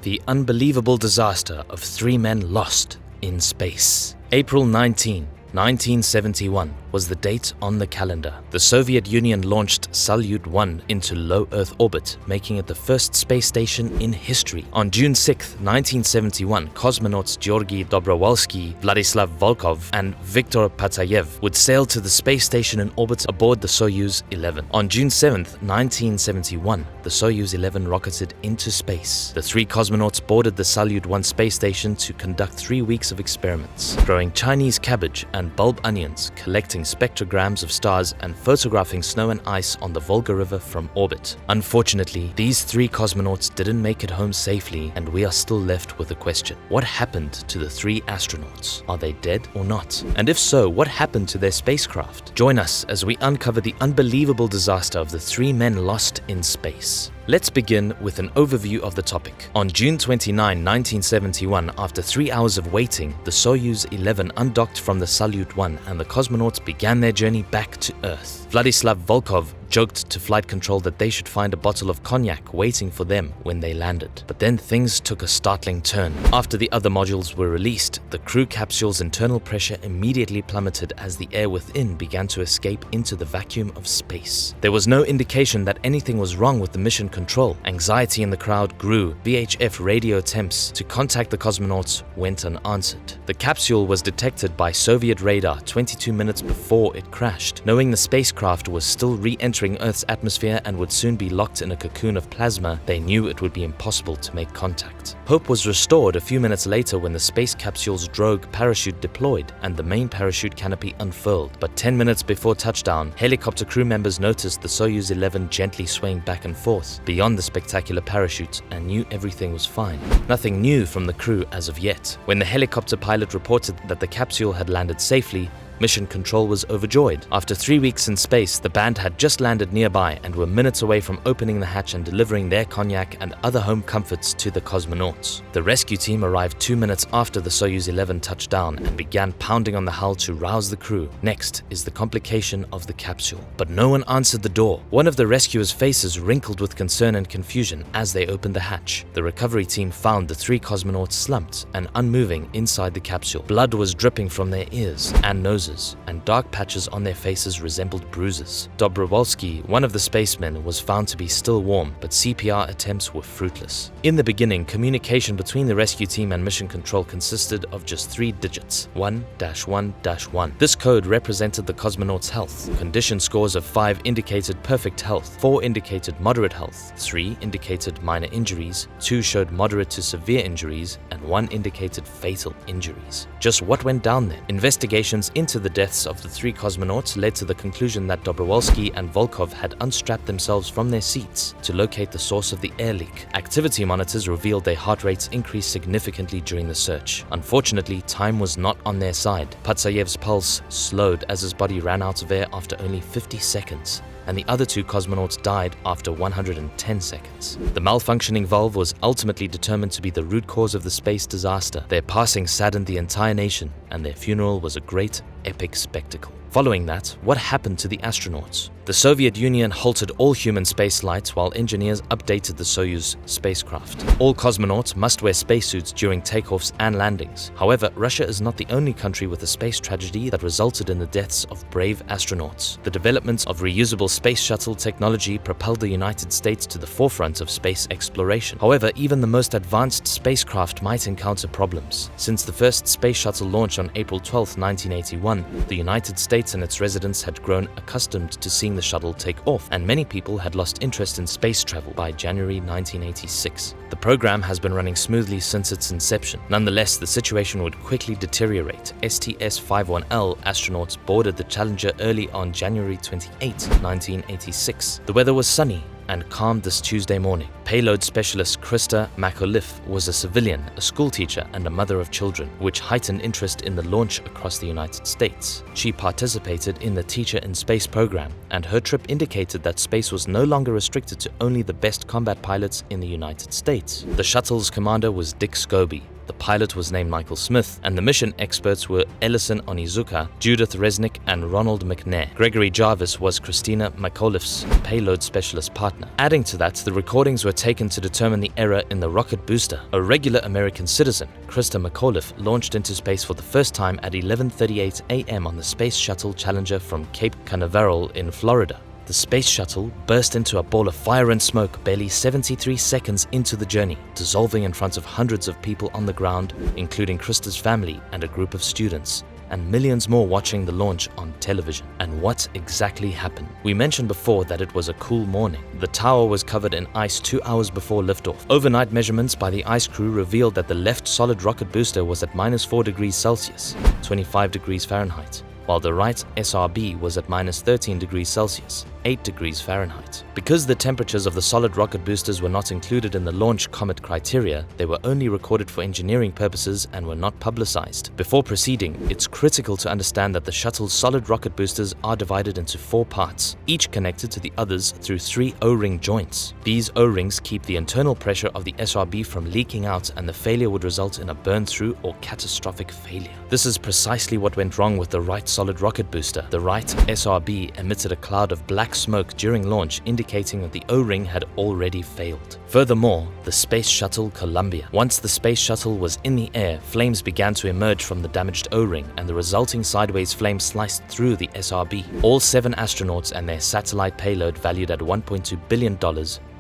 The unbelievable disaster of 3 men lost in space. April 19, 1971 was the date on the calendar. The Soviet Union launched Salyut-1 into low Earth orbit, making it the first space station in history. On June 6, 1971, cosmonauts Georgi Dobrowolski, Vladislav Volkov, and Viktor Patsayev would sail to the space station in orbit aboard the Soyuz 11. On June 7, 1971, the Soyuz 11 rocketed into space. The 3 cosmonauts boarded the Salyut-1 space station to conduct 3 weeks of experiments, growing Chinese cabbage and bulb onions, collecting spectrograms of stars, and photographing snow and ice on the Volga River from orbit. Unfortunately, these 3 cosmonauts didn't make it home safely, and we are still left with a question. What happened to the 3 astronauts? Are they dead or not? And if so, what happened to their spacecraft? Join us as we uncover the unbelievable disaster of the 3 men lost in space. Let's begin with an overview of the topic. On June 29, 1971, after 3 hours of waiting, the Soyuz 11 undocked from the Salyut-1 and the cosmonauts began their journey back to Earth. Vladislav Volkov joked to flight control that they should find a bottle of cognac waiting for them when they landed. But then things took a startling turn. After the other modules were released, the crew capsule's internal pressure immediately plummeted as the air within began to escape into the vacuum of space. There was no indication that anything was wrong with the mission control. Anxiety in the crowd grew. VHF radio attempts to contact the cosmonauts went unanswered. The capsule was detected by Soviet radar 22 minutes before it crashed. Knowing the spacecraft was still re-entering Earth's atmosphere and would soon be locked in a cocoon of plasma, they knew it would be impossible to make contact. Hope was restored a few minutes later when the space capsule's drogue parachute deployed and the main parachute canopy unfurled. But 10 minutes before touchdown, helicopter crew members noticed the Soyuz 11 gently swaying back and forth beyond the spectacular parachute and knew everything was fine. Nothing new from the crew as of yet. When the helicopter pilot reported that the capsule had landed safely, Mission Control was overjoyed. After 3 weeks in space, the band had just landed nearby and were minutes away from opening the hatch and delivering their cognac and other home comforts to the cosmonauts. The rescue team arrived 2 minutes after the Soyuz 11 touched down and began pounding on the hull to rouse the crew. Next is the complication of the capsule. But no one answered the door. One of the rescuers' faces wrinkled with concern and confusion as they opened the hatch. The recovery team found the 3 cosmonauts slumped and unmoving inside the capsule. Blood was dripping from their ears and noses, and dark patches on their faces resembled bruises. Dobrowolski, one of the spacemen, was found to be still warm, but CPR attempts were fruitless. In the beginning, communication between the rescue team and Mission Control consisted of just 3 digits, 1-1-1. This code represented the cosmonauts' health. Condition scores of 5 indicated perfect health, 4 indicated moderate health, 3 indicated minor injuries, 2 showed moderate to severe injuries, and 1 indicated fatal injuries. Just what went down there? Investigations into the deaths of the 3 cosmonauts led to the conclusion that Dobrowolski and Volkov had unstrapped themselves from their seats to locate the source of the air leak. Activity monitors revealed their heart rates increased significantly during the search. Unfortunately, time was not on their side. Patsayev's pulse slowed as his body ran out of air after only 50 seconds. And the other 2 cosmonauts died after 110 seconds. The malfunctioning valve was ultimately determined to be the root cause of the space disaster. Their passing saddened the entire nation, and their funeral was a great, epic spectacle. Following that, what happened to the astronauts? The Soviet Union halted all human spaceflights while engineers updated the Soyuz spacecraft. All cosmonauts must wear spacesuits during takeoffs and landings. However, Russia is not the only country with a space tragedy that resulted in the deaths of brave astronauts. The development of reusable space shuttle technology propelled the United States to the forefront of space exploration. However, even the most advanced spacecraft might encounter problems. Since the first space shuttle launch on April 12, 1981, the United States and its residents had grown accustomed to seeing the shuttle take off, and many people had lost interest in space travel by January 1986. The program has been running smoothly since its inception. Nonetheless, the situation would quickly deteriorate. STS-51L astronauts boarded the Challenger early on January 28, 1986. The weather was sunny and calmed this Tuesday morning. Payload specialist Krista McAuliffe was a civilian, a schoolteacher, and a mother of children, which heightened interest in the launch across the United States. She participated in the Teacher in Space program, and her trip indicated that space was no longer restricted to only the best combat pilots in the United States. The shuttle's commander was Dick Scobie, The pilot was named Michael Smith, and the mission experts were Ellison Onizuka, Judith Resnick, and Ronald McNair. Gregory Jarvis was Christina McAuliffe's payload specialist partner. Adding to that, the recordings were taken to determine the error in the rocket booster. A regular American citizen, Krista McAuliffe, launched into space for the first time at 11:38 a.m. on the Space Shuttle Challenger from Cape Canaveral in Florida. The space shuttle burst into a ball of fire and smoke barely 73 seconds into the journey, dissolving in front of hundreds of people on the ground, including Krista's family and a group of students, and millions more watching the launch on television. And what exactly happened? We mentioned before that it was a cool morning. The tower was covered in ice 2 hours before liftoff. Overnight measurements by the ice crew revealed that the left solid rocket booster was at -4 degrees Celsius, 25 degrees Fahrenheit, while the right SRB was at -13 degrees Celsius, 8 degrees Fahrenheit. Because the temperatures of the solid rocket boosters were not included in the launch comet criteria, they were only recorded for engineering purposes and were not publicized. Before proceeding, it's critical to understand that the shuttle's solid rocket boosters are divided into 4 parts, each connected to the others through 3 O-ring joints. These O-rings keep the internal pressure of the SRB from leaking out, and the failure would result in a burn-through or catastrophic failure. This is precisely what went wrong with the right solid rocket booster. The right SRB emitted a cloud of black smoke during launch, indicating that the O-ring had already failed. Furthermore, the Space Shuttle Columbia. Once the Space Shuttle was in the air, flames began to emerge from the damaged O-ring, and the resulting sideways flame sliced through the SRB. All 7 astronauts and their satellite payload, valued at $1.2 billion,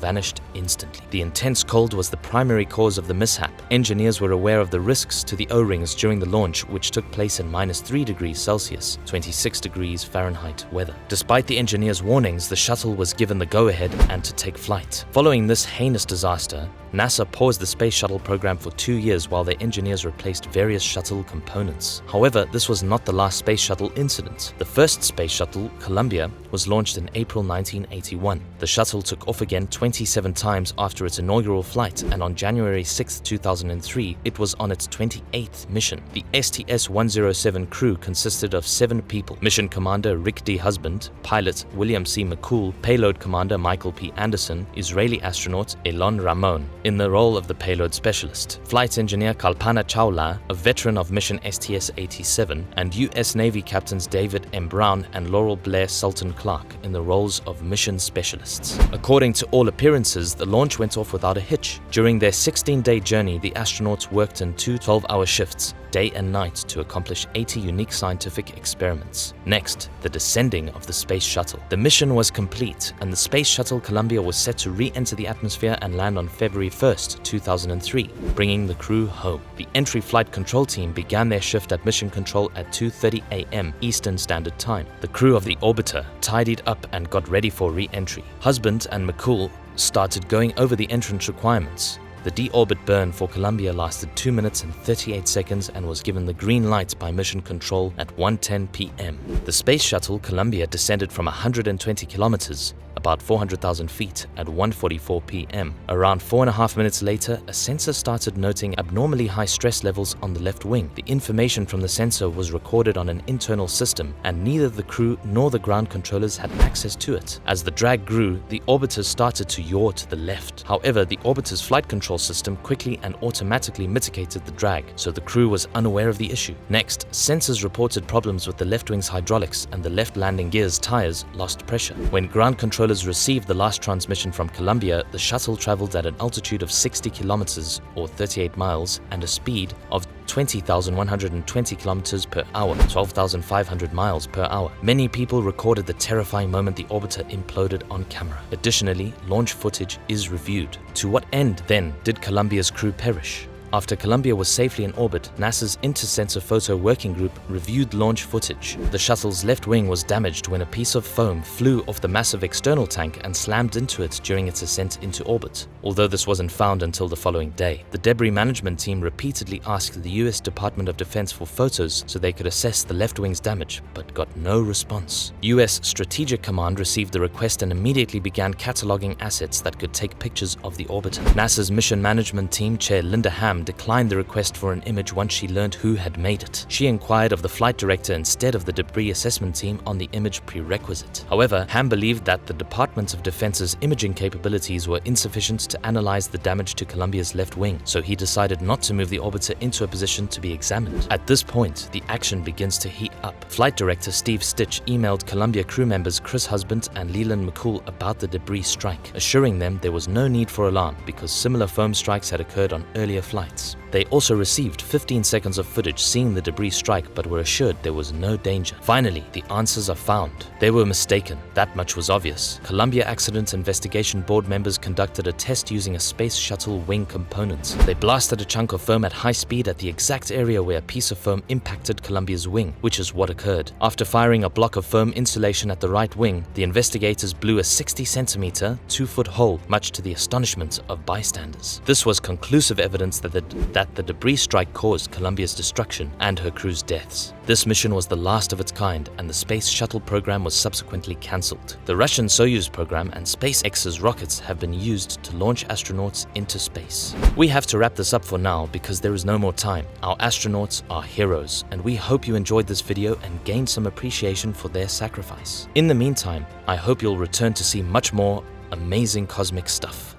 vanished instantly. The intense cold was the primary cause of the mishap. Engineers were aware of the risks to the O-rings during the launch, which took place in -3 degrees Celsius, 26 degrees Fahrenheit weather. Despite the engineers' warnings, the shuttle was given the go-ahead and to take flight. Following this heinous disaster, NASA paused the space shuttle program for 2 years while their engineers replaced various shuttle components. However, this was not the last space shuttle incident. The first space shuttle, Columbia, was launched in April 1981. The shuttle took off again 27 times after its inaugural flight, and on January 6, 2003, it was on its 28th mission. The STS-107 crew consisted of 7 people: Mission Commander Rick D. Husband, Pilot William C. McCool, Payload Commander Michael P. Anderson, Israeli astronaut Elon Ramon, in the role of the payload specialist, Flight Engineer Kalpana Chawla, a veteran of mission STS-87, and U.S. Navy Captains David M. Brown and Laurel Blair Sultan Clark in the roles of mission specialists. According to all appearances, the launch went off without a hitch. During their 16-day journey, the astronauts worked in 2 12-hour shifts, day and night, to accomplish 80 unique scientific experiments. Next, the descending of the space shuttle. The mission was complete, and the Space Shuttle Columbia was set to re-enter the atmosphere and land on February 1st, 2003, bringing the crew home. The entry flight control team began their shift at mission control at 2:30 a.m. Eastern Standard Time. The crew of the orbiter tidied up and got ready for re-entry. Husband and McCool started going over the entrance requirements. The deorbit burn for Columbia lasted 2 minutes and 38 seconds and was given the green light by mission control at 1:10 p.m. The Space Shuttle Columbia descended from 120 kilometers, about 400,000 feet, at 1:44 p.m. Around 4.5 minutes later, a sensor started noting abnormally high stress levels on the left wing. The information from the sensor was recorded on an internal system, and neither the crew nor the ground controllers had access to it. As the drag grew, the orbiter started to yaw to the left. However, the orbiter's flight control system quickly and automatically mitigated the drag, so the crew was unaware of the issue. Next, sensors reported problems with the left wing's hydraulics, and the left landing gear's tires lost pressure. When ground controllers received the last transmission from Columbia, the shuttle traveled at an altitude of 60 kilometers or 38 miles and a speed of 20,120 kilometers per hour, 12,500 miles per hour. Many people recorded the terrifying moment the orbiter imploded on camera. Additionally, launch footage is reviewed. To what end, then, did Columbia's crew perish? After Columbia was safely in orbit, NASA's Intersensor Photo Working Group reviewed launch footage. The shuttle's left wing was damaged when a piece of foam flew off the massive external tank and slammed into it during its ascent into orbit, although this wasn't found until the following day. The debris management team repeatedly asked the U.S. Department of Defense for photos so they could assess the left wing's damage, but got no response. U.S. Strategic Command received the request and immediately began cataloging assets that could take pictures of the orbiter. NASA's mission management team chair Linda Ham Ham declined the request for an image once she learned who had made it. She inquired of the flight director instead of the debris assessment team on the image prerequisite. However, Ham believed that the Department of Defense's imaging capabilities were insufficient to analyze the damage to Columbia's left wing, so he decided not to move the orbiter into a position to be examined. At this point, the action begins to heat up. Flight director Steve Stitch emailed Columbia crew members Chris Husband and Leland McCool about the debris strike, assuring them there was no need for alarm because similar foam strikes had occurred on earlier flights. They also received 15 seconds of footage seeing the debris strike but were assured there was no danger. Finally, the answers are found. They were mistaken. That much was obvious. Columbia Accident Investigation Board members conducted a test using a space shuttle wing component. They blasted a chunk of foam at high speed at the exact area where a piece of foam impacted Columbia's wing, which is what occurred. After firing a block of foam insulation at the right wing, the investigators blew a 60-centimeter, 2-foot hole, much to the astonishment of bystanders. This was conclusive evidence that the debris strike caused Columbia's destruction and her crew's deaths. This mission was the last of its kind, and the space shuttle program was subsequently cancelled. The Russian Soyuz program and SpaceX's rockets have been used to launch astronauts into space. We have to wrap this up for now because there is no more time. Our astronauts are heroes, and we hope you enjoyed this video and gained some appreciation for their sacrifice. In the meantime, I hope you'll return to see much more amazing cosmic stuff.